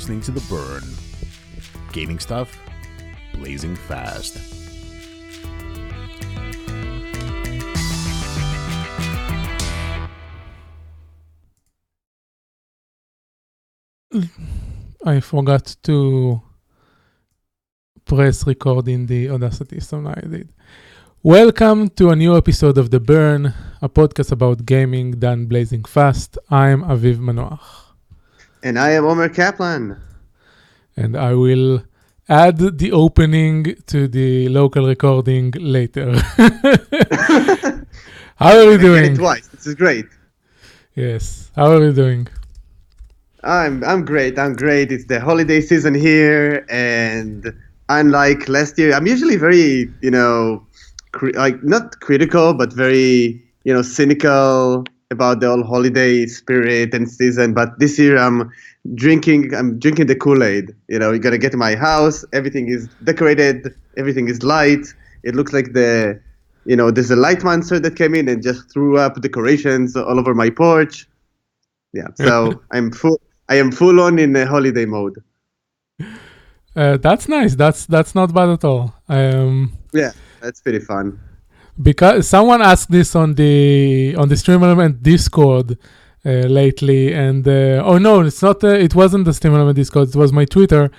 listening to The Burn. Gaming stuff, blazing fast. I forgot to press record in the Audacity, so now I did. Welcome to a new episode of The Burn, a podcast about gaming done blazing fast. I'm Aviv Manoach. And I am Omer Kaplan. And I will add the opening to the local recording later. How are you doing? Twice. This is great. Yes. How are you doing? I'm great. It's the holiday season here, and unlike last year, I'm usually very, not critical, but very, cynical about the whole holiday spirit and season. But this year, I'm drinking the Kool-Aid. You gotta get to my house. Everything is decorated. Everything is light. It looks like there's a light monster that came in and just threw up decorations all over my porch. Yeah, so I am full on in a holiday mode. That's nice. That's not bad at all. Yeah, that's pretty fun. Because someone asked this on the Stream Element Discord lately, and it's not. It wasn't the Stream Element Discord. It was my Twitter,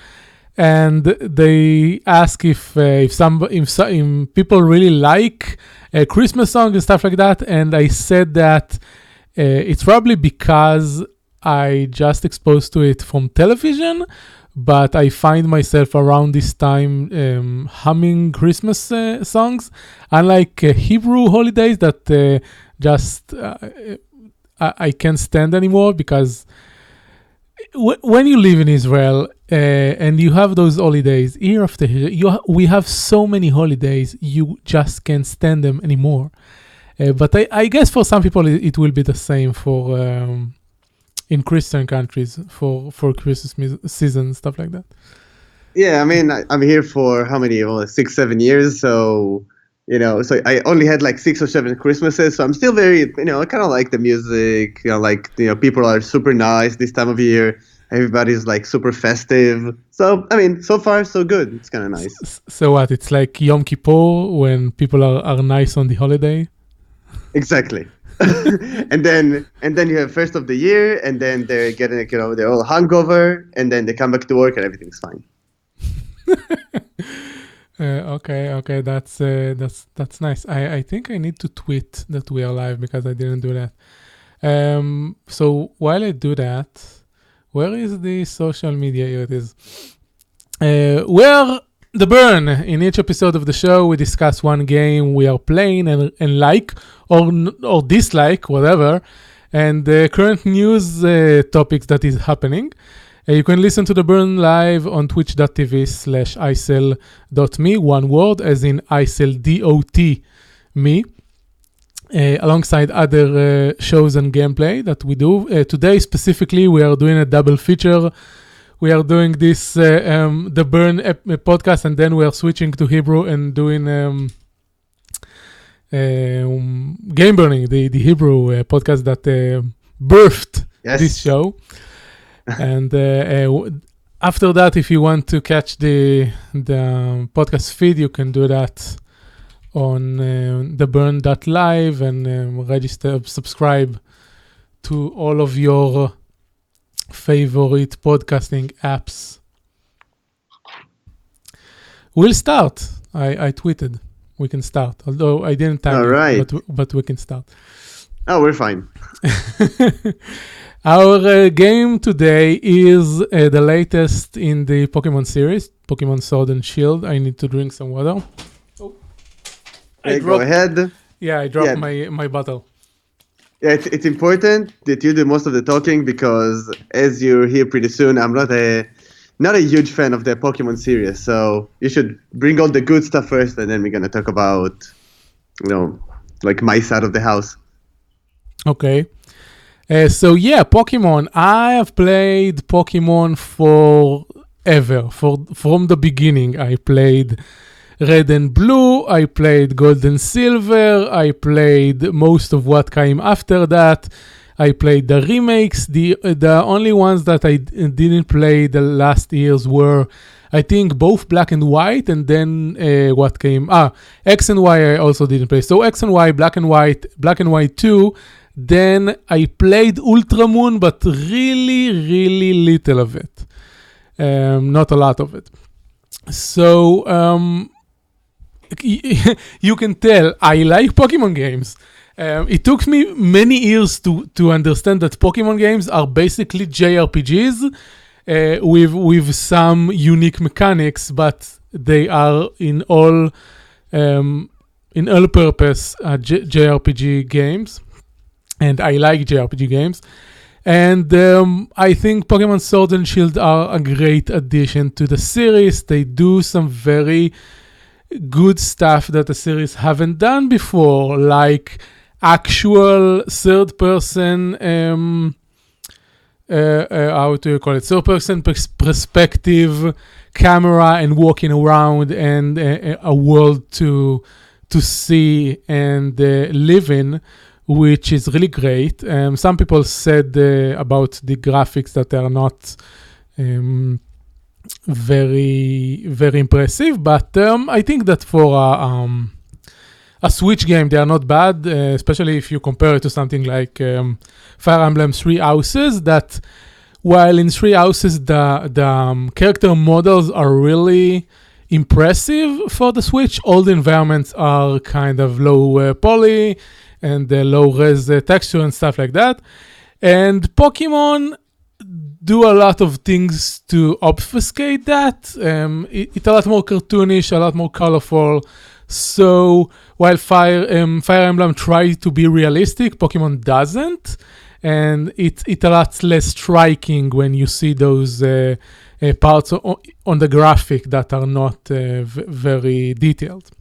and they ask if people really like Christmas songs and stuff like that, and I said that it's probably because I just exposed to it from television, but I find myself around this time humming Christmas songs, unlike Hebrew holidays that I can't stand anymore, because when you live in Israel and you have those holidays year after year, we have so many holidays, you just can't stand them anymore. But I guess for some people it will be the same for in Christian countries for Christmas season, stuff like that. Yeah, I mean, I'm here for how many? 6-7 years. So, so I only had like 6 or 7 Christmases. So I'm still very, I kind of like the music. People are super nice this time of year. Everybody's like super festive. So, I mean, so far so good. It's kind of nice. So what? It's like Yom Kippur when people are nice on the holiday. Exactly. and then you have first of the year, and then they're getting they're all hungover, and then they come back to work and everything's fine. Okay, that's nice. I think I need to tweet that we are live because I didn't do that. So while I do that, where is the social media? Here it is. Where The Burn. In each episode of the show, we discuss one game we are playing and like or dislike, whatever, and the current news topics that is happening. You can listen to The Burn live on twitch.tv/icel.me, one word, as in Icel, DOT, alongside other shows and gameplay that we do. Today, specifically, we are doing a double feature. We are doing this The Burn podcast, and then we are switching to Hebrew and doing Game Burning, the Hebrew podcast that birthed this show. And after that, if you want to catch the podcast feed, you can do that on theburn.live and register, subscribe to all of your favorite podcasting apps. We'll start. I tweeted we can start, although I didn't tag you, right. but we can start. Oh, we're fine. Our game today is the latest in the Pokémon series, Pokémon Sword and Shield. I need to drink some water. Go ahead. Yeah, I dropped my bottle. Yeah, it's important that you do most of the talking, because as you'll hear pretty soon, I'm not a huge fan of the Pokemon series. So you should bring all the good stuff first, and then we're gonna talk about, like my side of the house. Okay. Pokemon. I have played Pokemon forever. From the beginning, I played Red and Blue, I played Gold and Silver, I played most of what came after that. I played the remakes. The only ones that I didn't play the last years were, I think, both Black and White, and then what came? X and Y I also didn't play. So X and Y, Black and White 2. Then I played Ultra Moon, but really, really little of it. Not a lot of it. So you can tell I like Pokemon games. It took me many years to understand that Pokemon games are basically JRPGs with some unique mechanics, but they are in all purpose JRPG games, and I like JRPG games. And I think Pokemon Sword and Shield are a great addition to the series. They do some very good stuff that the series haven't done before, like actual third-person, how do you call it? Third-person perspective camera and walking around, and a world to see and live in, which is really great. Some people said about the graphics that they are not very, very impressive, but I think that for a Switch game, they are not bad, especially if you compare it to something like Fire Emblem Three Houses, that while in Three Houses, the character models are really impressive for the Switch. All the environments are kind of low poly and low res texture and stuff like that. And Pokemon do a lot of things to obfuscate that. It's a lot more cartoonish, a lot more colorful. So while Fire Emblem tries to be realistic, Pokemon doesn't, and it's a lot less striking when you see those parts on the graphic that are not very detailed.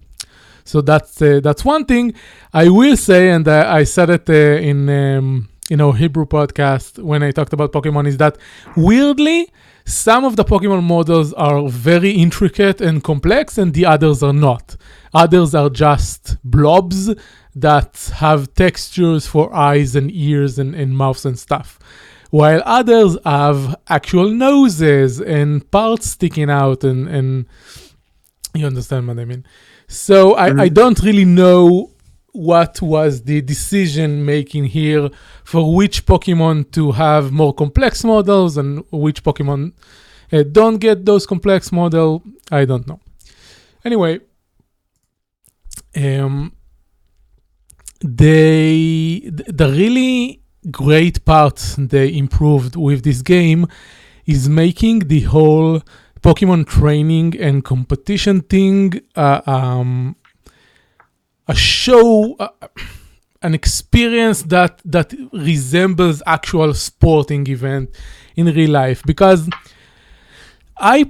So that's one thing I will say, and I said it in our Hebrew podcast when I talked about Pokemon, is that weirdly, some of the Pokemon models are very intricate and complex, and the others are not. Others are just blobs that have textures for eyes and ears and mouths and stuff. While others have actual noses and parts sticking out, and you understand what I mean. So I don't really know what was the decision making here for which Pokemon to have more complex models and which Pokemon don't get those complex model. I don't know. Anyway, the really great part they improved with this game is making the whole Pokemon training and competition thing a show, an experience that resembles actual sporting event in real life. Because I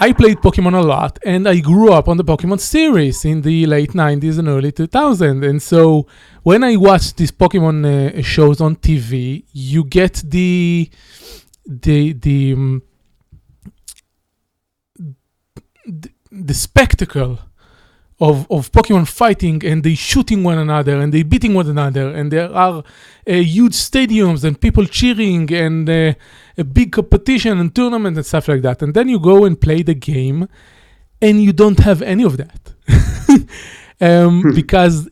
played Pokemon a lot, and I grew up on the Pokemon series in the late 90s and early 2000s. And so when I watch these Pokemon shows on TV, you get the spectacle of Pokemon fighting, and they shooting one another, and they beating one another, and there are huge stadiums and people cheering, and a big competition and tournament and stuff like that. And then you go and play the game, and you don't have any of that. Because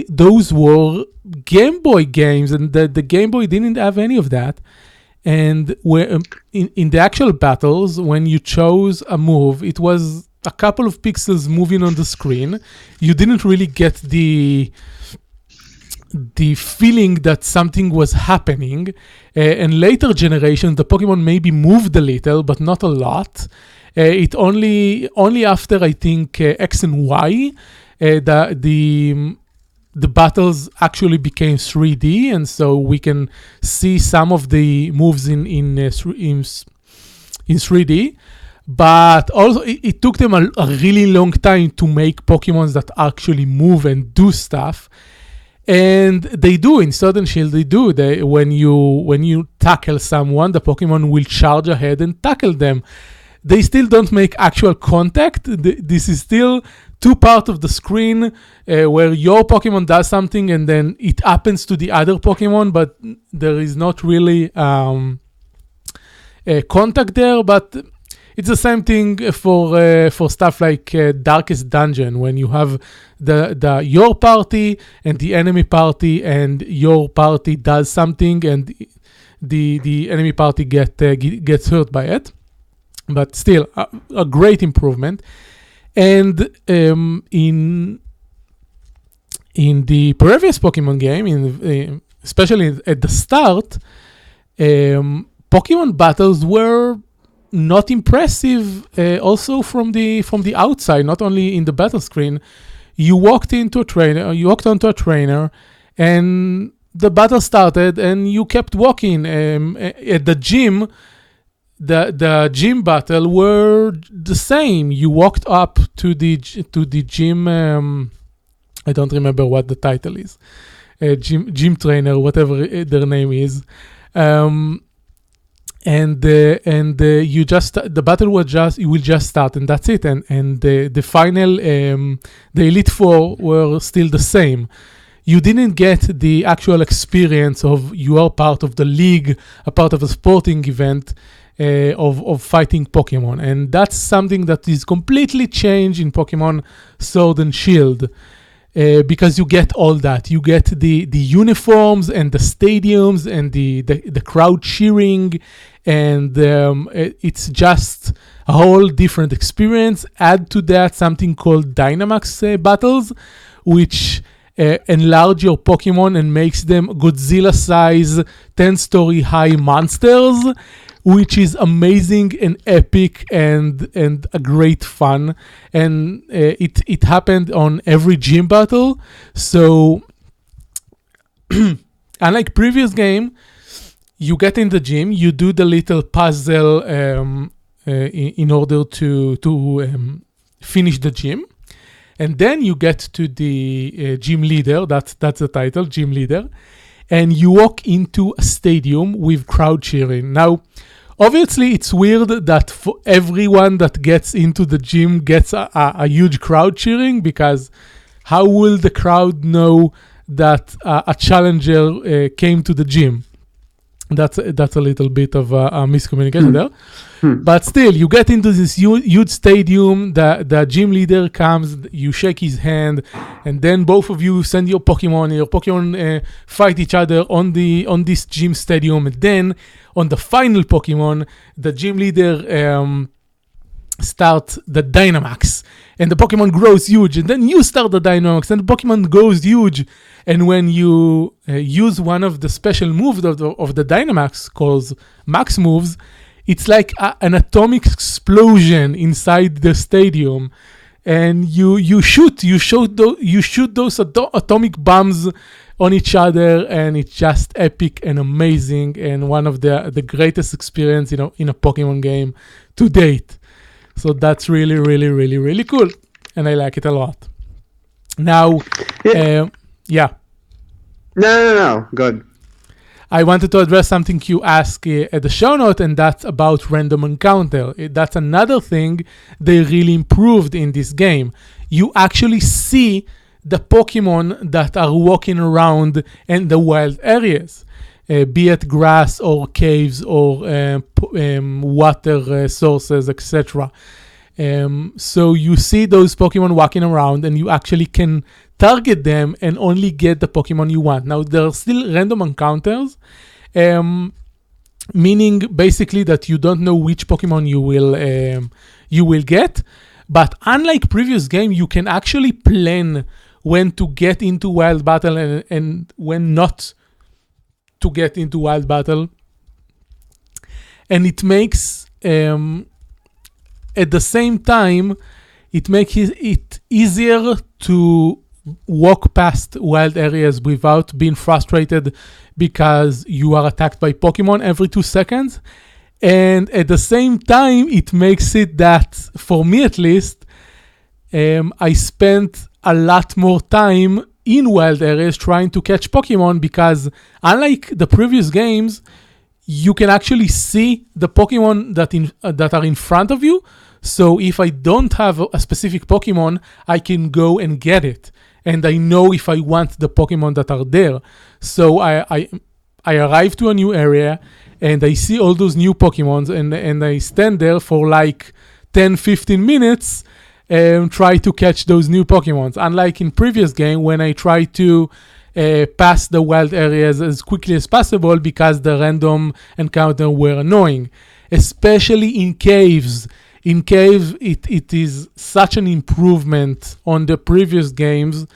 those were Game Boy games, and the Game Boy didn't have any of that. And where in the actual battles, when you chose a move, it was a couple of pixels moving on the screen. You didn't really get the feeling that something was happening. And later generations, the Pokemon maybe moved a little, but not a lot. It only after, I think, X and Y, the battles actually became 3D, and so we can see some of the moves in 3D. But also, it took them a really long time to make Pokemons that actually move and do stuff. And they do in Sword and Shield. They do. When you tackle someone, the Pokemon will charge ahead and tackle them. They still don't make actual contact. This is still two parts of the screen where your Pokemon does something and then it happens to the other Pokemon, but there is not really a contact there. But it's the same thing for stuff like Darkest Dungeon, when you have the your party and the enemy party, and your party does something and the enemy party gets hurt by it. But still, a great improvement. And in the previous Pokemon game, especially at the start, Pokemon battles were not impressive. Also from the outside, not only in the battle screen. You walked onto a trainer, and the battle started, and you kept walking. At the gym, the gym battle were the same. You walked up to the gym. I don't remember what the title is. Gym trainer, whatever their name is. And you just, the battle will just start, and that's it. And the final, the Elite Four were still the same. You didn't get the actual experience of you are part of the league, a part of a sporting event of fighting Pokemon. And that's something that is completely changed in Pokemon Sword and Shield. Because you get all that. You get the uniforms and the stadiums and the crowd cheering, and it's just a whole different experience. Add to that something called Dynamax battles, which enlarge your Pokemon and makes them Godzilla-size 10-story high monsters, which is amazing and epic and a great fun. And it happened on every gym battle. So unlike previous game, you get in the gym, you do the little puzzle in order to finish the gym. And then you get to the gym leader, that's the title, gym leader. And you walk into a stadium with crowd cheering. Now, obviously, it's weird that for everyone that gets into the gym gets a huge crowd cheering, because how will the crowd know that a challenger came to the gym? That's a little bit of a miscommunication there. But still, you get into this huge stadium, the gym leader comes, you shake his hand, and then both of you send your Pokemon fight each other on this gym stadium. And then on the final Pokemon, the gym leader start the Dynamax, and the Pokemon grows huge, and then you start the Dynamax, and the Pokemon goes huge. And when you use one of the special moves of the Dynamax, called Max Moves, it's like an atomic explosion inside the stadium, and you shoot those atomic bombs on each other, and it's just epic and amazing, and one of the greatest experience in a Pokemon game to date. So that's really, really, really, really cool, and I like it a lot. Now, yeah. No. Good. I wanted to address something you asked at the show note, and that's about random encounter. That's another thing they really improved in this game. You actually see the Pokemon that are walking around in the wild areas, be it grass or caves or water sources, etc. So you see those Pokemon walking around, and you actually can target them and only get the Pokemon you want. Now, there are still random encounters, meaning basically that you don't know which Pokemon you will get. But unlike previous game, you can actually plan when to get into wild battle and when not to get into wild battle. And it makes, at the same time, it makes it easier to walk past wild areas without being frustrated because you are attacked by Pokemon every 2 seconds. And at the same time, it makes it that, for me at least, I spent a lot more time in wild areas trying to catch Pokemon, because unlike the previous games, you can actually see the Pokemon that are in front of you. So if I don't have a specific Pokemon, I can go and get it. And I know if I want the Pokemon that are there. So I arrive to a new area and I see all those new Pokemons and I stand there for like 10-15 minutes and try to catch those new Pokemons. Unlike in previous game when I try to pass the wild areas as quickly as possible because the random encounter were annoying. Especially in caves. In cave, it is such an improvement on the previous games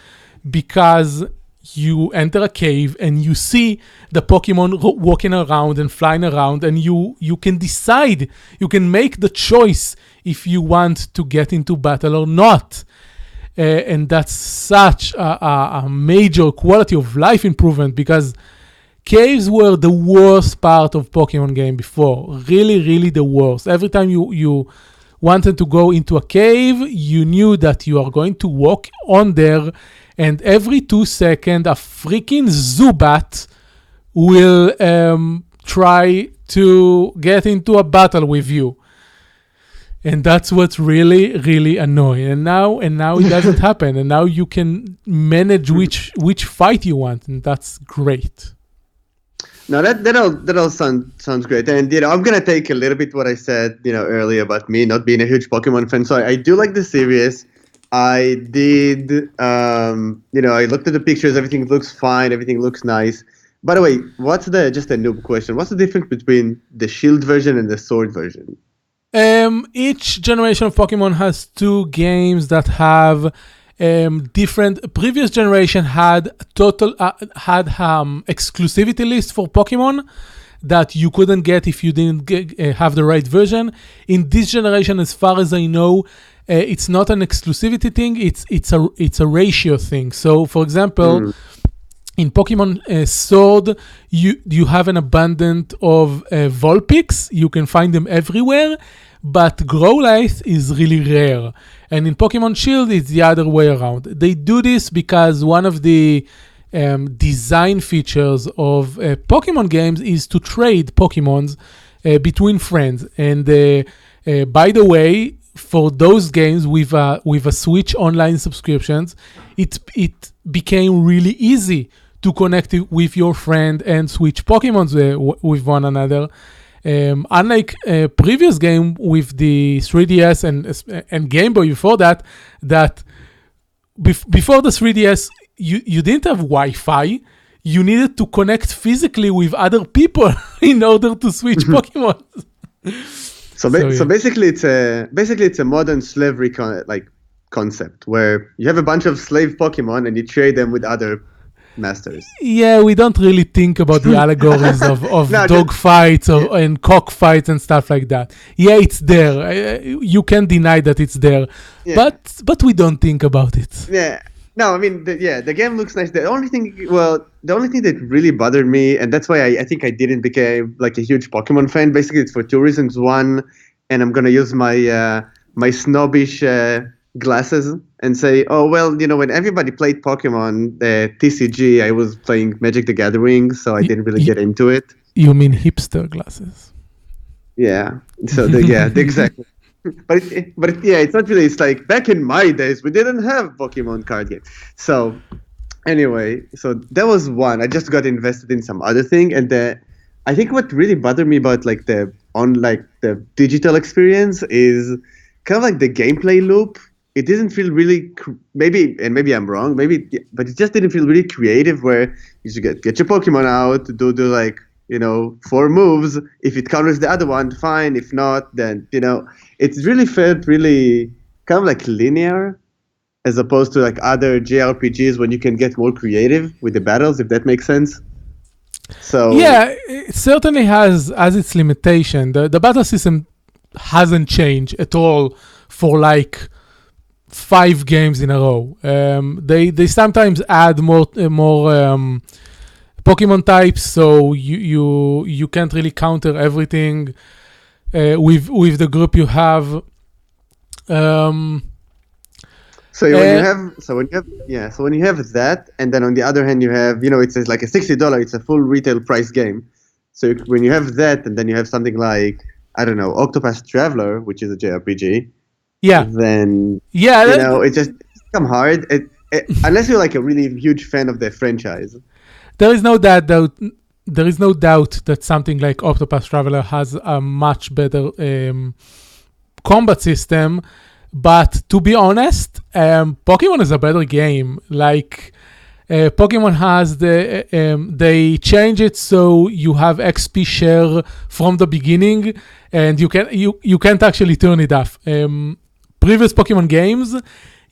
because you enter a cave and you see the Pokemon walking around and flying around, and you can decide, you can make the choice if you want to get into battle or not. And that's such a major quality of life improvement because caves were the worst part of Pokemon game before. Really, really the worst. Every time you wanted to go into a cave, you knew that you are going to walk on there, and every 2 seconds a freaking Zubat will try to get into a battle with you. And that's what's really, really annoying. And now it doesn't happen. And now you can manage which fight you want, and that's great. No, that all sounds great. And I'm gonna take a little bit what I said, earlier about me not being a huge Pokemon fan. So I do like the series. I did, I looked at the pictures. Everything looks fine. Everything looks nice. By the way, just a noob question? What's the difference between the Shield version and the Sword version? Each generation of Pokemon has 2 games that have different. Previous generation had exclusivity list for Pokemon that you couldn't get if you didn't have the right version. In this generation, as far as I know, it's not an exclusivity thing. It's a ratio thing. So, for example, in Pokemon Sword, you have an abundance of Vulpix. You can find them everywhere, but Growlithe is really rare. And in Pokemon Shield, it's the other way around. They do this because one of the design features of Pokemon games is to trade Pokemons between friends. And by the way, for those games with a Switch online subscriptions, it became really easy to connect with your friend and switch Pokemons with one another. Unlike a previous game with the 3DS and Game Boy before that before the 3DS, you didn't have Wi-Fi. You needed to connect physically with other people in order to switch Pokemon. So basically, it's a modern slavery concept where you have a bunch of slave Pokemon and you trade them with other masters. Yeah, we don't really think about the allegories of dog fights and cockfights and stuff like that. Yeah, it's there. You can't deny that it's there, but we don't think about it. Yeah. No, I mean, the game looks nice. The only thing that really bothered me, and that's why I think I didn't become like a huge Pokemon fan. Basically, it's for 2 reasons. One, and I'm gonna use my my snobbish glasses and say, oh well, when everybody played Pokemon TCG, I was playing Magic the Gathering, so I didn't really get into it. You mean hipster glasses? Yeah. So exactly. But it's not really. It's like back in my days, we didn't have Pokemon card game. So anyway, so that was one. I just got invested in some other thing, and I think what really bothered me about the digital experience is kind of like the gameplay loop. It didn't feel really maybe I'm wrong, but it just didn't feel really creative. Where you should get your Pokemon out, do the 4 moves. If it counters the other one, fine. If not, then it really felt really kind of like linear, as opposed to like other JRPGs when you can get more creative with the battles, if that makes sense. So yeah, it certainly has its limitation. The battle system hasn't changed at all for like 5 games in a row. They sometimes add more Pokemon types, so you can't really counter everything with the group you have. When you have that, and then on the other hand you have it's like a $60, it's a full retail price game. So when you have that, and then you have something like, I don't know, Octopath Traveler, which is a JRPG, Yeah. then Yeah. it just come hard. Unless you're like a really huge fan of the franchise. There is no doubt that something like Octopath Traveler has a much better combat system. But to be honest, Pokemon is a better game. Like Pokemon has they change it so you have XP share from the beginning, and you can't actually turn it off. Previous Pokemon games,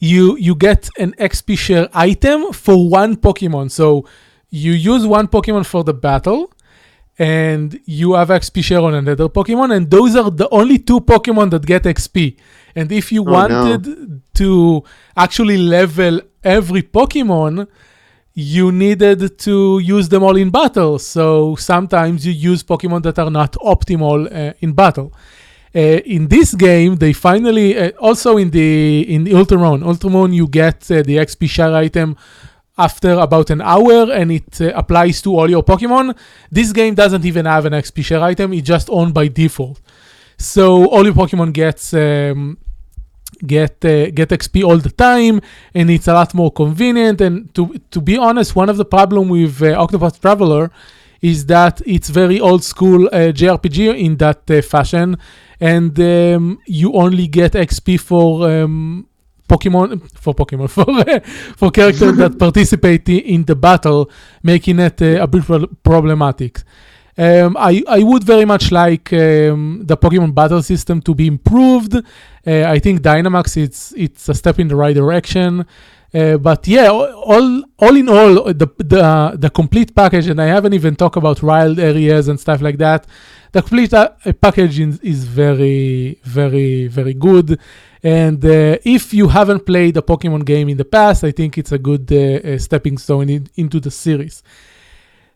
you get an XP share item for one Pokemon. So you use one Pokemon for the battle, and you have XP share on another Pokemon, and those are the only two Pokemon that get XP. And if you wanted to actually level every Pokemon, you needed to use them all in battle. So sometimes you use Pokemon that are not optimal in battle. In this game, they finally also in the Ultramon, you get the XP share item after about an hour, and it applies to all your Pokemon. This game doesn't even have an XP share item; it's just on by default. So all your Pokemon get XP all the time, and it's a lot more convenient. And to be honest, one of the problem with Octopath Traveler is that it's very old school JRPG in that fashion, and you only get XP for for characters that participate in the battle, making it a bit problematic. I would very much like the Pokemon battle system to be improved. I think Dynamax it's a step in the right direction. But yeah, all in all, the complete package, and I haven't even talked about wild areas and stuff like that. The complete package is very, very, very good. And if you haven't played a Pokemon game in the past, I think it's a good stepping stone into the series.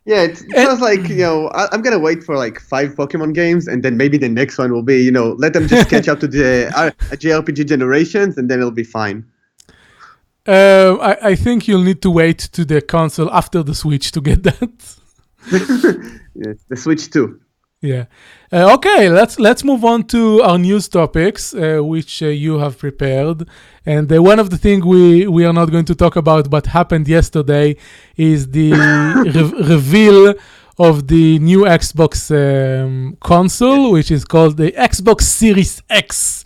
Yeah, it sounds like, I'm going to wait for like 5 Pokemon games, and then maybe the next one will be, let them just catch up to the JRPG generations, and then it'll be fine. I think you'll need to wait to the console after the Switch to get that. Yes, the Switch too. Yeah. Okay, let's move on to our news topics, which you have prepared. And one of the things we are not going to talk about, but happened yesterday, is the reveal of the new Xbox console, which is called the Xbox Series X.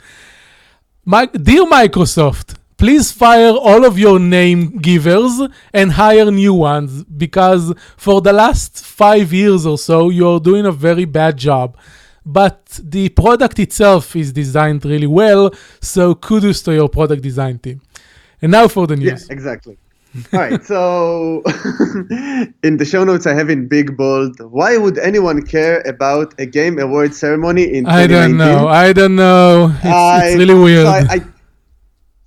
Dear Microsoft, please fire all of your name givers and hire new ones, because for the last 5 years or so, you're doing a very bad job. But the product itself is designed really well, so kudos to your product design team. And now for the news. Yeah, exactly. All right, so in the show notes I have in big bold, why would anyone care about a Game Award ceremony in 2019? I don't know. It's really weird.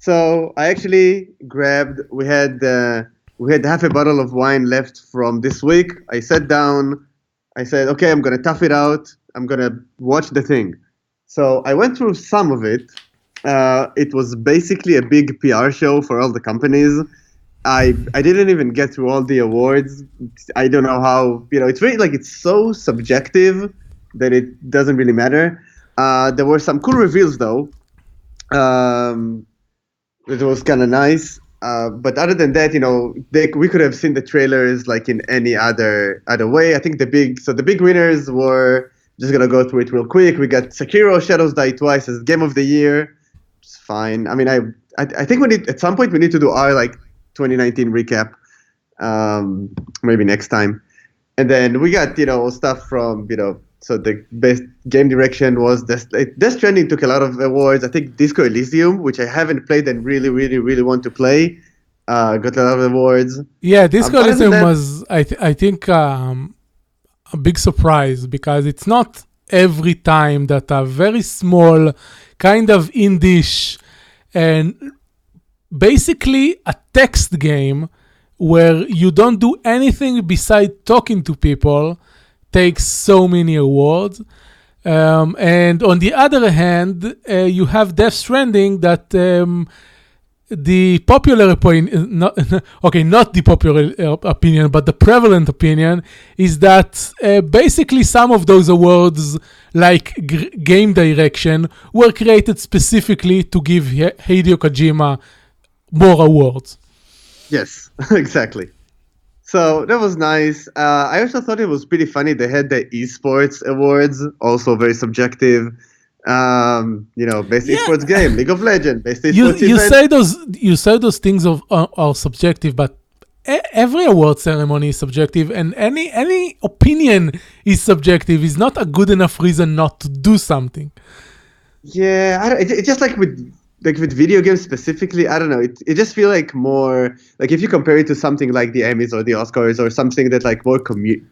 So I actually grabbed, we had half a bottle of wine left from this week. I sat down, I said, okay, I'm going to tough it out. I'm going to watch the thing. So I went through some of it. It was basically a big PR show for all the companies. I didn't even get through all the awards. I don't know how, it's really like, it's so subjective that it doesn't really matter. There were some cool reveals though. It was kind of nice, but other than that, we could have seen the trailers like in any other way. I think the big winners were, just gonna go through it real quick. We got Sekiro: Shadows Die Twice as Game of the Year. It's fine. I mean, I think at some point we need to do our like 2019 recap, maybe next time. And then we got stuff from So the best game direction was Death Stranding took a lot of awards. I think Disco Elysium, which I haven't played and really, really, really want to play, got a lot of awards. Yeah, Disco Elysium was, I think, a big surprise, because it's not every time that a very small kind of indie and basically a text game where you don't do anything besides talking to people takes so many awards. And on the other hand, you have Death Stranding that the popular opinion, not the popular opinion, but the prevalent opinion is that basically some of those awards, like game direction, were created specifically to give Hideo Kojima more awards. Yes, exactly. So that was nice. I also thought it was pretty funny. They had the esports awards, also very subjective. Best esports game, League of Legends, best esports event. You say those things are subjective, but every award ceremony is subjective, and any opinion is subjective. Is not a good enough reason not to do something. Yeah, it's just like with video games specifically. I don't know. It just feel like more like if you compare it to something like the Emmys or the Oscars or something that like more committee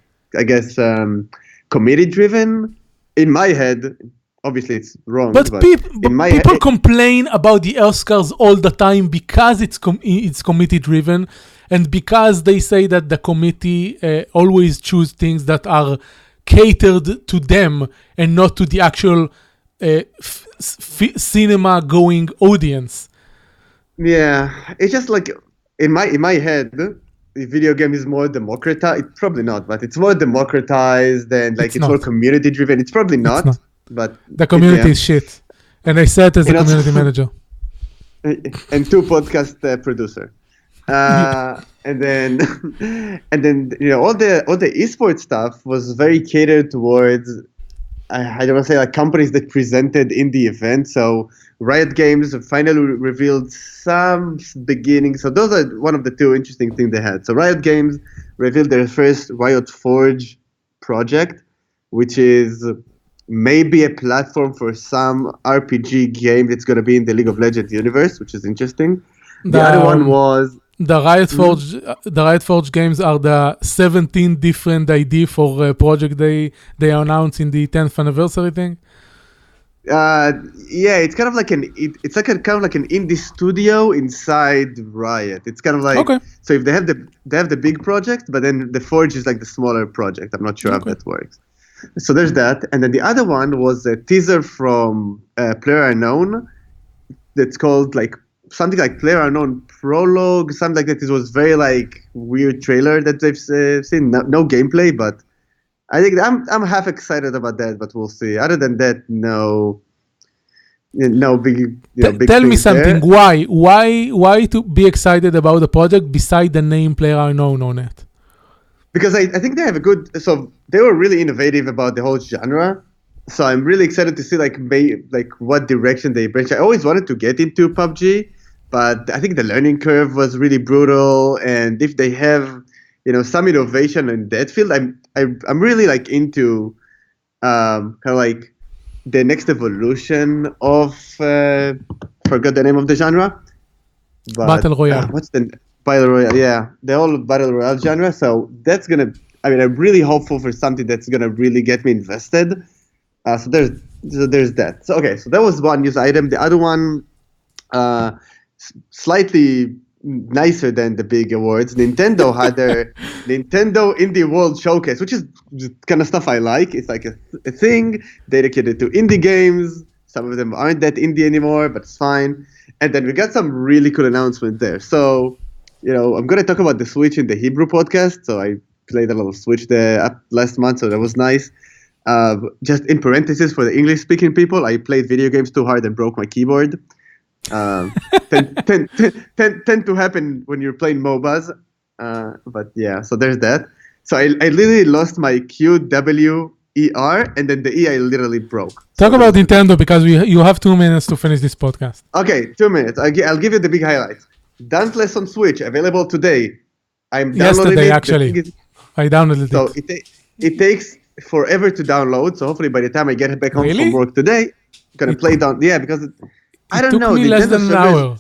driven. In my head. Obviously, it's wrong. But people complain about the Oscars all the time because it's committee driven, and because they say that the committee always choose things that are catered to them and not to the actual cinema going audience. Yeah, it's just like in my head, the video game is more democratized. It's probably not, but it's more democratized and like it's more community driven. It's probably not. But the community is shit, and I said as a community manager and 2 podcast producer, and then all the esports stuff was very catered towards I don't want to say like companies that presented in the event. So Riot Games finally revealed some beginnings. So those are one of the 2 interesting things they had. So Riot Games revealed their first Riot Forge project, which is maybe a platform for some RPG game that's going to be in the League of Legends universe, which is interesting. The other one was the Riot Forge. The Riot Forge games are the 17 different ID for a project they announced in the 10th anniversary thing. Yeah, it's kind of like an indie studio inside Riot. It's kind of like So if they have the big project, but then the Forge is like the smaller project. I'm not sure how that works. So there's that, and then the other one was a teaser from PlayerUnknown that's called like something like PlayerUnknown Prologue, something like that. It was very like weird trailer that they've seen, no gameplay, but I think I'm half excited about that, but we'll see. Other than that, no big. Tell me something. There. Why to be excited about the project beside the name PlayerUnknown on it? Because I think they have so they were really innovative about the whole genre. So I'm really excited to see like what direction they branch. I always wanted to get into PUBG, but I think the learning curve was really brutal. And if they have, some innovation in that field, I'm really like into kind of like the next evolution of forgot the name of the genre. But, Battle Royale. What's the Battle Royale, yeah, the whole Battle Royale genre. So that's I'm really hopeful for something that's gonna really get me invested. So there's that. So so that was one news item. The other one, slightly nicer than the big awards. Nintendo had their Nintendo Indie World Showcase, which is kind of stuff I like. It's like a thing dedicated to indie games. Some of them aren't that indie anymore, but it's fine. And then we got some really cool announcements there. So. I'm going to talk about the Switch in the Hebrew podcast. So I played a lot of Switch there last month, so that was nice. Just in parentheses for the English-speaking people, I played video games too hard and broke my keyboard. Tend to happen when you're playing MOBAs. But yeah, so there's that. So I literally lost my QWER, and then the E I literally broke. Talk about Nintendo because you have 2 minutes to finish this podcast. Okay, 2 minutes. I'll give you the big highlights. Dauntless on Switch, available today. I'm downloading yesterday, actually. I downloaded it. So it takes forever to download. So hopefully by the time I get back home from work today, I'm going to play down. Yeah, because I don't know. It took me less than an hour.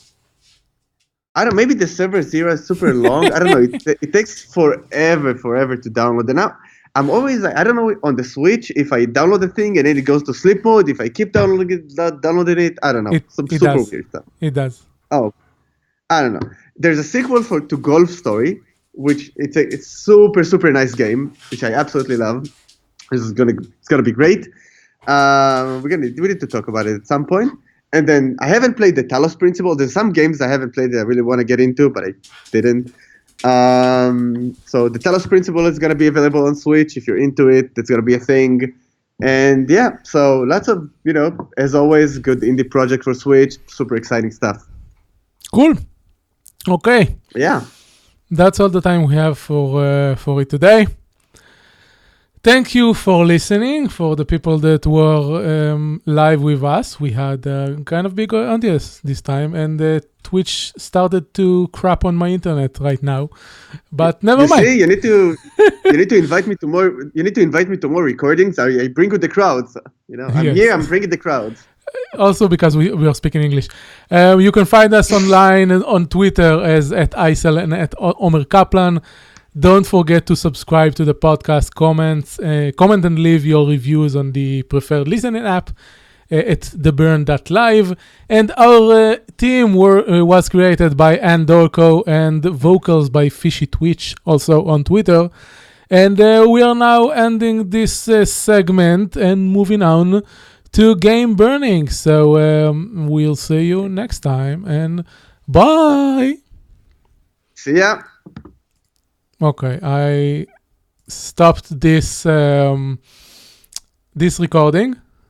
I don't. Maybe the server zero is super long. I don't know. It takes forever to download. And now I'm always like, I don't know on the Switch if I download the thing and then it goes to sleep mode. If I keep downloading it, I don't know. Some super weird stuff. It does. Oh. I don't know. There's a sequel to Golf Story, which it's super nice game, which I absolutely love. It's gonna be great. We need to talk about it at some point. And then I haven't played the Talos Principle. There's some games I haven't played that I really want to get into, but I didn't. So the Talos Principle is going to be available on Switch. If you're into it, it's going to be a thing. And yeah, so lots of, as always, good indie project for Switch. Super exciting stuff. Cool. Okay. Yeah. That's all the time we have for it today. Thank you for listening. For the people that were live with us, we had kind of big audience this time, and Twitch started to crap on my internet right now. But never mind. See, you need to invite me to more. You need to invite me to more recordings. I bring you the crowds. I'm Yes. here. I'm bringing the crowds. Also because we are speaking English. You can find us online and on Twitter as @Icel and @Omer Kaplan. Don't forget to subscribe to the podcast, comment and leave your reviews on the preferred listening app at theburn.live. And our team was created by Ann Dorco and vocals by Fishy Twitch, also on Twitter. And we are now ending this segment and moving on to game burning. So we'll see you next time, and bye. See ya. Okay, I stopped this recording.